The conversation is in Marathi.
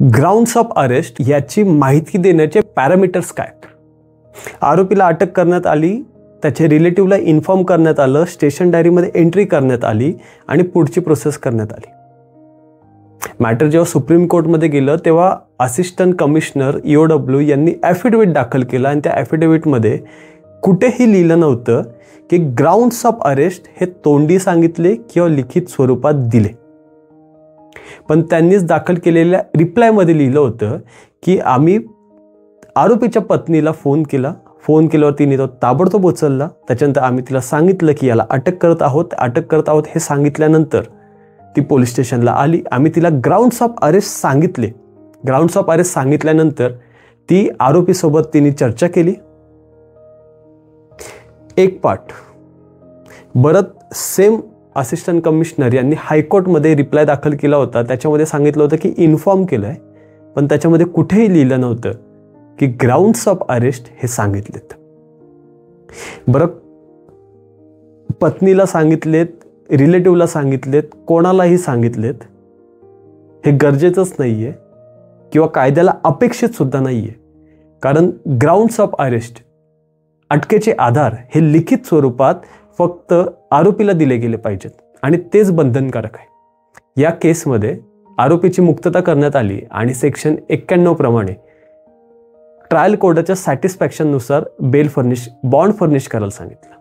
ग्राउंड्स ऑफ अरेस्ट याची माहिती देण्याचे पॅरामीटर्स काय? आरोपीला अटक करण्यात आली, त्याच्या रिलेटिव्हला इन्फॉर्म करण्यात आलं, स्टेशन डायरीमध्ये एंट्री करण्यात आली आणि पुढची प्रोसेस करण्यात आली. मॅटर जेव्हा सुप्रीम कोर्टमध्ये गेलं तेव्हा असिस्टंट कमिशनर EOW यांनी ॲफिडेव्हिट दाखल केला आणि त्या ॲफिडेव्हिटमध्ये कुठेही लिहिलं नव्हतं की ग्राउंड्स ऑफ अरेस्ट हे तोंडी सांगितले किंवा लिखित स्वरूपात दिले. पण त्यांनीच दाखल केलेल्या रिप्लायमध्ये लिहिलं होतं की आम्ही आरोपीच्या पत्नीला फोन केल्यावर तिने तो ताबडतोब उचलला. त्याच्यानंतर आम्ही तिला सांगितलं की याला अटक करत आहोत हे सांगितल्यानंतर ती पोलीस स्टेशनला आली. आम्ही तिला ग्राउंड्स ऑफ अरेस्ट सांगितले. ग्राउंड्स ऑफ अरेस्ट सांगितल्यानंतर ती आरोपीसोबत तिने चर्चा केली. एक पार्ट परत सेम असिस्टंट कमिशनर यांनी हायकोर्टमध्ये रिप्लाय दाखल केला होता. त्याच्यामध्ये सांगितलं होतं की इन्फॉर्म केलं आहे, पण त्याच्यामध्ये कुठेही लिहिलं नव्हतं की ग्राउंड्स ऑफ अरेस्ट हे सांगितलेत. बरं, पत्नीला सांगितलेत, रिलेटिव्हला सांगितलेत, कोणालाही सांगितलेत हे गरजेचंच नाही आहे किंवा कायद्याला अपेक्षित सुद्धा नाही आहे. कारण ग्राउंड्स ऑफ अरेस्ट अटकेचे आधार हे लिखित स्वरूपात फक्त आरोपीला दिले गेले पाहिजेत आणि तेच बंधनकारक आहे. या केसमध्ये आरोपीची मुक्तता करण्यात आली आणि सेक्शन 91 प्रमाणे ट्रायल कोर्टाच्या सॅटिस्फॅक्शननुसार बॉन्ड फर्निश करायला सांगितलं.